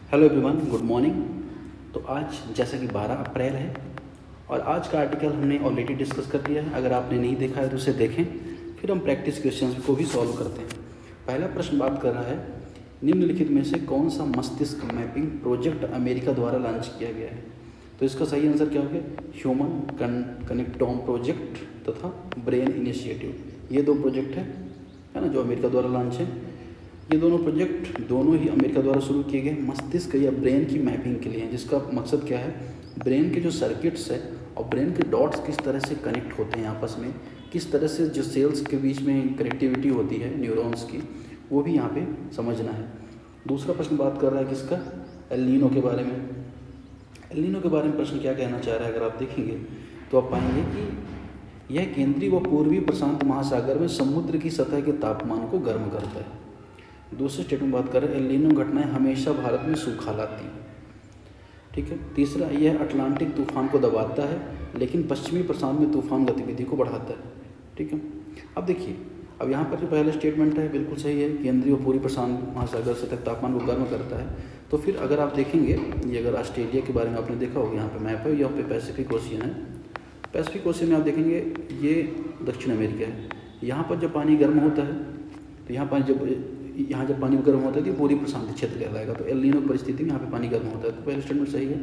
Hello everyone, good morning. तो आज जैसा कि 12 अप्रैल है और आज का आर्टिकल हमने ऑलरेडी डिस्कस कर लिया है। अगर आपने नहीं देखा है तो उसे देखें, फिर हम प्रैक्टिस क्वेश्चंस को भी सॉल्व करते हैं। पहला प्रश्न बात कर रहा है, निम्नलिखित में से कौन सा मस्तिष्क मैपिंग प्रोजेक्ट अमेरिका द्वारा लॉन्च किया गया है? तो इसका सही आंसर क्या हो गया? ह्यूमन कनेक्टोम प्रोजेक्ट तथा ब्रेन इनिशिएटिव। ये दो प्रोजेक्ट है ना, जो अमेरिका द्वारा लॉन्च है। ये दोनों प्रोजेक्ट दोनों ही अमेरिका द्वारा शुरू किए गए मस्तिष्क या ब्रेन की मैपिंग के लिए हैं, जिसका मकसद क्या है, ब्रेन के जो सर्किट्स है और ब्रेन के डॉट्स किस तरह से कनेक्ट होते हैं आपस में, किस तरह से जो सेल्स के बीच में कनेक्टिविटी होती है न्यूरॉन्स की, वो भी यहाँ पे समझना है। दूसरा प्रश्न बात कर रहा है किसका? एल नीनो के बारे में। एल नीनो के बारे में प्रश्न क्या कहना चाह रहा है, अगर आप देखेंगे तो आप पाएंगे कि यह केंद्रीय व पूर्वी प्रशांत महासागर में समुद्र की सतह के तापमान को गर्म करता है। दूसरे स्टेटमेंट बात करें, एल नीनो घटनाएं हमेशा भारत में सूखा लाती हैं। ठीक है। तीसरा, यह अटलांटिक तूफान को दबाता है लेकिन पश्चिमी प्रशांत में तूफान गतिविधि को बढ़ाता है। ठीक है। अब देखिए, अब यहाँ पर जो पहला स्टेटमेंट है बिल्कुल सही है, केंद्रीय और पूर्वी प्रशांत महासागर से तक तापमान को गर्म करता है। तो फिर अगर आप देखेंगे, ये अगर ऑस्ट्रेलिया के बारे में आपने देखा होगा, यहाँ पे मैप है, यहाँ पे पैसिफिक ओशियन है। पैसिफिक ओशियन में आप देखेंगे ये दक्षिण अमेरिका है। यहाँ पर जब पानी गर्म होता है तो यहाँ जब पानी गर्म होता है तो पूरी प्रशांत क्षेत्र कहलाएगा। तो एल नीनो परिस्थिति में यहाँ पे पानी गर्म होता है। तो पहला स्टेटमेंट सही है।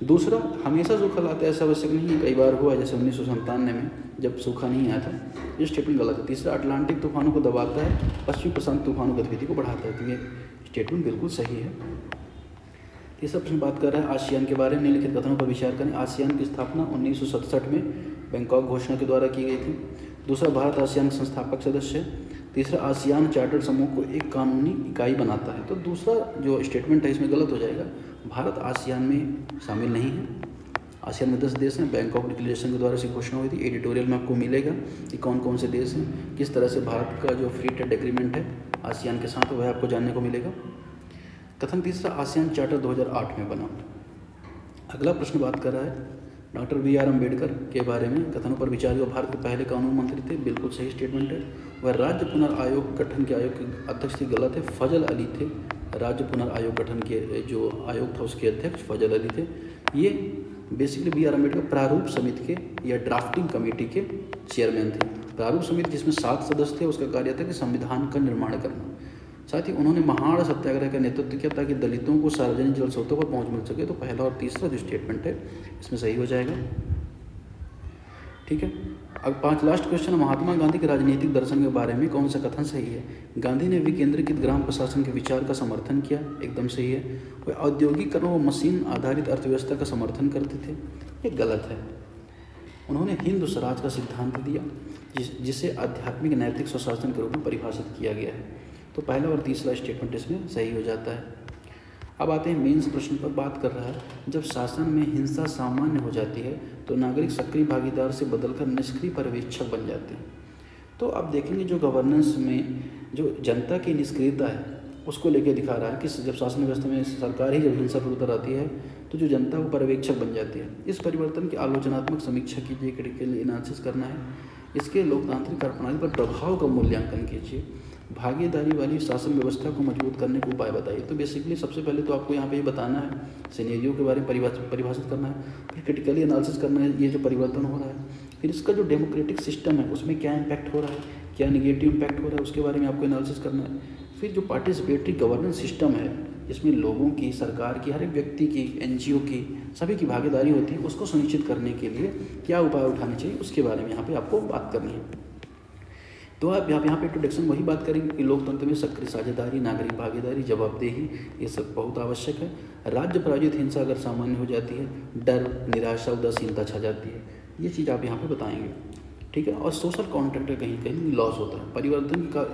दूसरा, हमेशा सूखा लाता है ऐसा आवश्यक नहीं है, कई बार हुआ, जैसे 1997 में जब सूखा नहीं आया था। ये स्टेटमेंट गलत है। तीसरा, अटलांटिक तूफानों को दबाता है, पश्चिमी प्रशांत तूफानों गतिविधि को बढ़ाता है। तो ये स्टेटमेंट बिल्कुल सही है। तीसरा प्रश्न बात कर रहा है आसियान के बारे में। निम्नलिखित कथनों पर विचार करें। आसियान की स्थापना 1967 में बैंकॉक घोषणा के द्वारा की गई थी। दूसरा, भारत आसियान संस्थापक सदस्य है। तीसरा, आसियान चार्टर्ड समूह को एक कानूनी इकाई बनाता है। तो दूसरा जो स्टेटमेंट है इसमें गलत हो जाएगा। भारत आसियान में शामिल नहीं है। आसियान में 10 देश हैं। बैंकॉक डिक्लेरेशन के द्वारा इसकी घोषणा हुई थी। एडिटोरियल में आपको मिलेगा कि कौन कौन से देश हैं, किस तरह से भारत का जो फ्री ट्रेड एग्रीमेंट है आसियान के साथ, वह आपको जानने को मिलेगा। कथन तीसरा, आसियान चार्टर 2008 में बना। अगला प्रश्न बात कर रहा है डॉक्टर BR अम्बेडकर के बारे में। कथनों पर विचार, वो भारत के पहले कानून मंत्री थे। बिल्कुल सही स्टेटमेंट है। वह राज्य पुनर्आयोग गठन के आयोग के अध्यक्ष थे। गलत है, फजल अली थे। राज्य पुनर्आयोग गठन के जो आयोग था उसके अध्यक्ष फजल अली थे। ये बेसिकली BR अम्बेडकर प्रारूप समिति के या ड्राफ्टिंग कमेटी के चेयरमैन थे। प्रारूप समिति जिसमें 7 सदस्य थे, उसका कार्य था कि संविधान का निर्माण करना। साथ ही उन्होंने महाड़ सत्याग्रह का नेतृत्व किया ताकि दलितों को सार्वजनिक जल स्रोतों पर पहुंच मिल सके। तो पहला और तीसरा जो स्टेटमेंट है इसमें सही हो जाएगा। ठीक है। अब 5 लास्ट क्वेश्चन, महात्मा गांधी के राजनीतिक दर्शन के बारे में कौन सा कथन सही है? गांधी ने विकेंद्रीकृत ग्राम प्रशासन के विचार का समर्थन किया, एकदम सही है। वह औद्योगिकरण व मशीन आधारित अर्थव्यवस्था का समर्थन करते थे, ये गलत है। उन्होंने हिंद स्वराज का सिद्धांत दिया, जिसे आध्यात्मिक नैतिक स्वशासन के रूप में परिभाषित किया गया है। तो पहला और तीसरा स्टेटमेंट इसमें सही हो जाता है। अब आते हैं मेंस प्रश्न पर। बात कर रहा है, जब शासन में हिंसा सामान्य हो जाती है तो नागरिक सक्रिय भागीदार से बदलकर निष्क्रिय पर्यवेक्षक बन जाते हैं। तो आप देखेंगे जो गवर्नेंस में जो जनता की निष्क्रियता है उसको लेकर दिखा रहा है कि जब शासन व्यवस्था में सरकार ही जब हिंसा पर उतर आती है तो जो जनता वो पर्यवेक्षक बन जाती है। इस परिवर्तन की आलोचनात्मक समीक्षा कीजिए, क्रिटिकल एनालिसिस करना है। इसके लोकतांत्रिक कार्यप्रणाली पर प्रभाव का मूल्यांकन कीजिए। भागीदारी वाली शासन व्यवस्था को मजबूत करने के उपाय बताइए। तो बेसिकली सबसे पहले तो आपको यहाँ पे ये बताना है, सिनेरियो के बारे में परिभाषित करना है, फिर क्रिटिकली एनालिसिस करना है, ये जो परिवर्तन हो रहा है, फिर इसका जो डेमोक्रेटिक सिस्टम है उसमें क्या इम्पैक्ट हो रहा है, क्या निगेटिव इम्पैक्ट हो रहा है, उसके बारे में आपको एनालिसिस करना है। फिर जो पार्टिसिपेटरी गवर्नेंस सिस्टम है, इसमें लोगों की, सरकार की, हर एक व्यक्ति की, NGO की, सभी की भागीदारी होती है, उसको सुनिश्चित करने के लिए क्या उपाय उठाने चाहिए उसके बारे में यहाँ पे आपको बात करनी है। तो आप यहाँ पे इंट्रोडक्शन वही बात करेंगे कि लोकतंत्र में सक्रिय साझेदारी, नागरिक भागीदारी, जवाबदेही, ये सब बहुत आवश्यक है। राज्य प्रायोजित हिंसा अगर सामान्य हो जाती है, डर, निराशा, उदासीनता छा जाती है, ये चीज़ आप यहाँ पे बताएंगे। ठीक है। और सोशल कॉन्ट्रैक्ट कहीं कहीं लॉस होता है। परिवर्तन का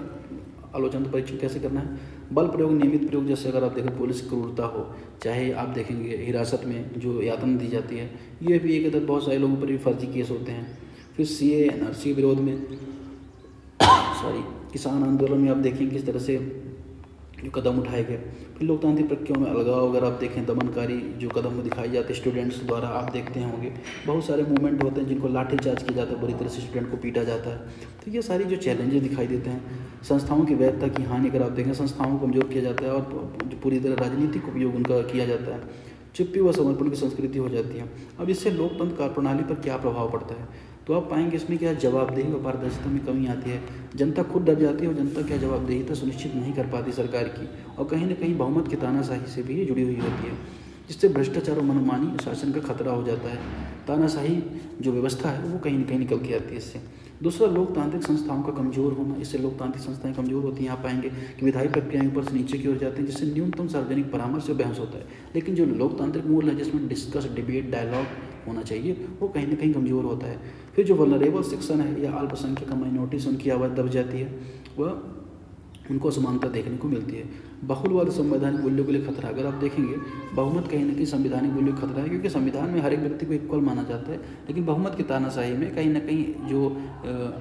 आलोचना परीक्षण कैसे करना है? बल प्रयोग, नियमित प्रयोग, जैसे अगर आप देखें पुलिस क्रूरता हो, चाहे आप देखेंगे हिरासत में जो यातना दी जाती है, ये भी एक इधर बहुत सारे लोगों पर भी फर्जी केस होते हैं। फिर CAA NRC विरोध में किसान आंदोलन में आप देखें किस तरह से जो कदम उठाए गए। फिर लोकतांत्रिक प्रक्रियाओं में अलगाव, अगर आप देखें दमनकारी जो कदम दिखाए जाते हैं स्टूडेंट्स द्वारा, आप देखते होंगे बहुत सारे मूवमेंट होते हैं जिनको लाठीचार्ज किया जाता है, बुरी तरह से स्टूडेंट को पीटा जाता है। तो ये सारी जो चैलेंजेस दिखाई देते हैं। संस्थाओं की वैधता की हानि, अगर आप देखें संस्थाओं को कमजोर किया जाता है और पूरी तरह राजनीतिक उपयोग उनका किया जाता है। चुप्पी व समर्पण की संस्कृति हो जाती है। अब इससे लोकतंत्र कार्यप्रणाली पर क्या प्रभाव पड़ता है, तो आप पाएंगे इसमें क्या जवाबदेही और पारदर्शिता में कमी आती है। जनता खुद डर जाती है और जनता क्या जवाबदेहिता सुनिश्चित नहीं कर पाती सरकार की, और कहीं ना कहीं बहुमत की तानाशाही से भी ये जुड़ी हुई होती है, जिससे भ्रष्टाचार और मनमानी शासन का खतरा हो जाता है। तानाशाही जो व्यवस्था है वो कहीं ना कहीं निकल के आती है इससे। दूसरा, लोकतांत्रिक संस्थाओं का कमजोर होना, इससे लोकतांत्रिक संस्थाएं कमजोर होती हैं। आप पाएंगे कि विधायी प्रक्रियाएं ऊपर से नीचे की ओर जाते हैं, जिससे न्यूनतम सार्वजनिक परामर्श और बहस होता है। लेकिन जो लोकतांत्रिक मूल है जिसमें डिस्कस, डिबेट, डायलॉग होना चाहिए, वो कहीं ना कहीं कमजोर होता है। फिर जो वल्नरेबल सेक्शन है या अल्पसंख्यक माइनॉरिटीज, उनकी आवाज़ दब जाती है, वह उनको असमानता देखने को मिलती है। बहुलवाद संवैधानिक मूल्यों के लिए खतरा, अगर आप देखेंगे बहुमत कहीं ना कहीं संवैधानिक मूल्यों का खतरा है, क्योंकि संविधान में हर एक व्यक्ति को इक्वल माना जाता है, लेकिन बहुमत की तानाशाही में कहीं ना कहीं जो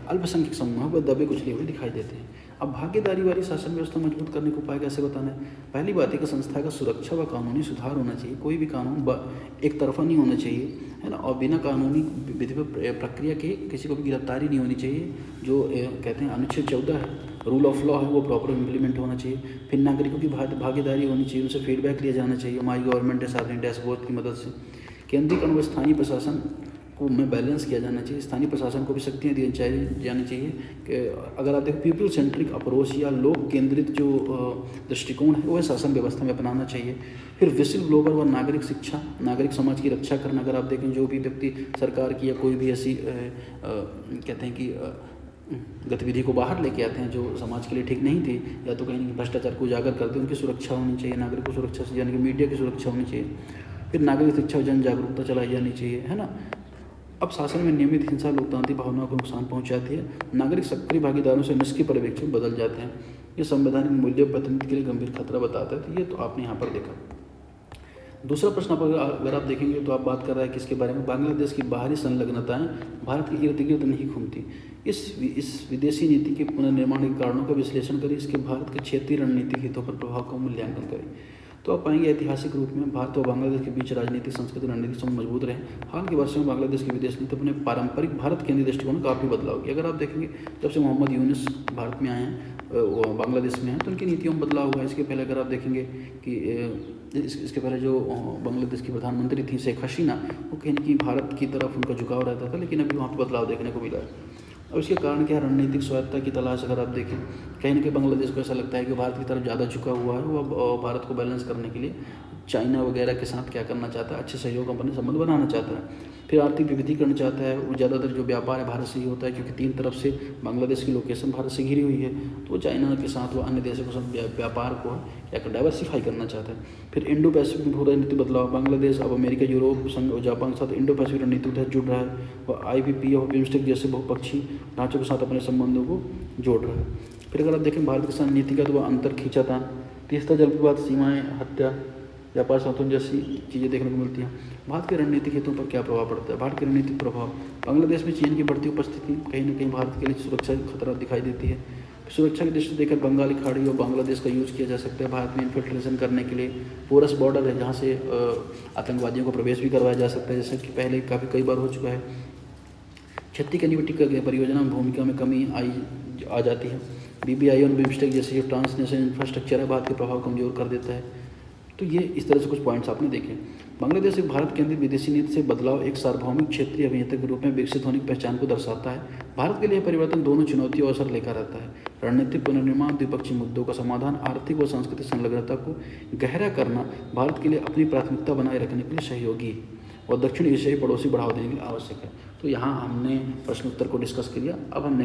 अल्पसंख्यक समूह है वह दबे कुचले हुए दिखाई देते हैं। अब भागीदारी वाली शासन व्यवस्था मजबूत करने को उपाय कैसे बताना है। पहली बात है कि संस्था का सुरक्षा व कानूनी सुधार होना चाहिए। कोई भी कानून एक तरफा नहीं होना चाहिए, है ना, और बिना कानूनी विधिवत प्रक्रिया के किसी को भी गिरफ्तारी नहीं होनी चाहिए। जो कहते हैं अनुच्छेद 14 है, रूल ऑफ लॉ है, वो प्रॉपर इम्प्लीमेंट होना चाहिए। फिर नागरिकों की भागीदारी होनी चाहिए, उनसे फीडबैक लिया जाना चाहिए माई गवर्नमेंट है सार्वजनिक डैशबोर्ड की मदद से। केंद्रीकरण व स्थानीय प्रशासन को में बैलेंस किया जाना चाहिए। स्थानीय प्रशासन को भी शक्तियाँ दी जानी चाहिए कि अगर आप देखो पीपल सेंट्रिक अप्रोच या लोक केंद्रित जो दृष्टिकोण है वह शासन व्यवस्था में अपनाना चाहिए। फिर विसिल ब्लोवर व नागरिक शिक्षा, नागरिक समाज की रक्षा करना। अगर आप देखें जो भी व्यक्ति सरकार की या कोई भी ऐसी कहते हैं कि गतिविधि को बाहर लेके आते हैं जो समाज के लिए ठीक नहीं थी, या तो कहीं भ्रष्टाचार को उजागर करते हैं, उनकी सुरक्षा होनी चाहिए। नागरिक को सुरक्षा से यानी कि मीडिया की सुरक्षा होनी चाहिए। फिर नागरिक शिक्षा और जन जागरूकता चलाई जानी चाहिए, है ना। अब शासन में नियमित हिंसा लोकतांत्रिक भावनाओं को नुकसान पहुंचाती है। नागरिक सक्रिय भागीदारों से निष्क्रिय पर्यवेक्षक बदल जाते हैं। ये संवैधानिक मूल्य प्रतिनिधि के लिए गंभीर खतरा बताता है। तो ये तो आपने यहाँ पर देखा। दूसरा प्रश्न अगर आप देखेंगे तो आप बात कर रहे हैं किसके बारे में, बांग्लादेश की बाहरी संलग्नताएं भारत के इर्द गिर्द नहीं घूमती। इस विदेशी नीति के पुनर्निर्माण के कारणों का विश्लेषण करें, इसके भारत के क्षेत्रीय रणनीतिक हितों पर प्रभाव का मूल्यांकन करें। तो आप पाएंगे ऐतिहासिक रूप में भारत और बांग्लादेश के बीच राजनीतिक, सांस्कृतिक, रणनीतिक संबंध मजबूत रहे। हाल के वर्षों में बांग्लादेश की विदेश नीति अपने पारंपरिक भारत केंद्रीय दृष्टिकोण काफ़ी बदलाव किया। अगर आप देखेंगे जब से मोहम्मद यूनुस भारत में आए हैं, बांग्लादेश में हैं, तो उनकी नीतियों में बदलाव हुआ है। इसके पहले अगर आप देखेंगे कि इसके पहले जो बांग्लादेश की प्रधानमंत्री थी शेख हसीना, वो कहीं ना कहीं भारत की तरफ उनका झुकाव रहता था, लेकिन अभी वहाँ पर बदलाव देखने को मिला है। और इसके कारण क्या है, रणनीतिक स्वायत्तता की तलाश अगर आप देखें, कहीं ना कहीं बांग्लादेश को ऐसा लगता है कि भारत की तरफ ज़्यादा झुका हुआ है। वो भारत को बैलेंस करने के लिए चाइना वगैरह के साथ क्या करना चाहता है, अच्छे सहयोग अपने संबंध बनाना चाहता है। फिर आर्थिक विविधीकरण चाहता है। वो ज़्यादातर जो व्यापार है भारत से ही होता है, क्योंकि 3 तरफ से बांग्लादेश की लोकेशन भारत से घिरी हुई है। तो चाइना के साथ वो अन्य देशों के साथ व्यापार को क्या डाइवर्सिफाई करना चाहता है। फिर इंडो पैसिफिक में भू रणनीति बदलाव, बांग्लादेश अब अमेरिका, यूरोप संघ और जापान के साथ इंडो पैसिफिक रणनीति के तहत जुड़ रहा है और IPP और बिम्स्टेक जैसे बहुपक्षीय ढांचों के साथ अपने संबंधों को जोड़ रहा है। फिर अगर आप देखें भारत के साथ नीतिगत व अंतर खींचातान, तीसरा जल विवाद, सीमाएँ, हत्या, व्यापार संतुलन जैसी चीज़ें देखने को मिलती हैं। भारत के रणनीतिक हितों पर क्या प्रभाव पड़ता है। भारत के रणनीतिक प्रभाव, बांग्लादेश में चीन की बढ़ती उपस्थिति कहीं ना कहीं भारत के लिए सुरक्षा खतरा दिखाई देती है। सुरक्षा की दृष्टि देखकर बंगाली खाड़ी और बांग्लादेश का यूज़ किया जा सकता है भारत में इन्फिल्ट्रेशन करने के लिए। पोरस बॉर्डर है जहाँ से आतंकवादियों को प्रवेश भी करवाया जा सकता है, जैसे कि पहले कई बार हो चुका है। क्षति कनेक्टिविटी का परियोजना में भूमिका में कमी आ जाती है। BBI और बिम्स्टेक जैसे जो ट्रांसनेशनल इंफ्रास्ट्रक्चर है भारत के प्रभाव कमजोर कर देता है। तो ये इस तरह से कुछ पॉइंट्स आपने देखे। बांग्लादेश एक भारत केंद्रित विदेशी नीति से बदलाव एक सार्वभौमिक क्षेत्रीय अभिनेता के रूप में विकसित होने की पहचान को दर्शाता है। भारत के लिए परिवर्तन दोनों चुनौतियों और अवसर लेकर आता है। रणनीतिक पुनर्निर्माण, द्विपक्षीय मुद्दों का समाधान, आर्थिक व सांस्कृतिक संलग्नता को गहरा करना भारत के लिए अपनी प्राथमिकता बनाए रखने के लिए सहयोगी और दक्षिण एशियाई पड़ोसी बढ़ावा देने के लिए आवश्यक है। तो यहाँ हमने प्रश्न उत्तर को डिस्कस किया। अब हम नेक्स्ट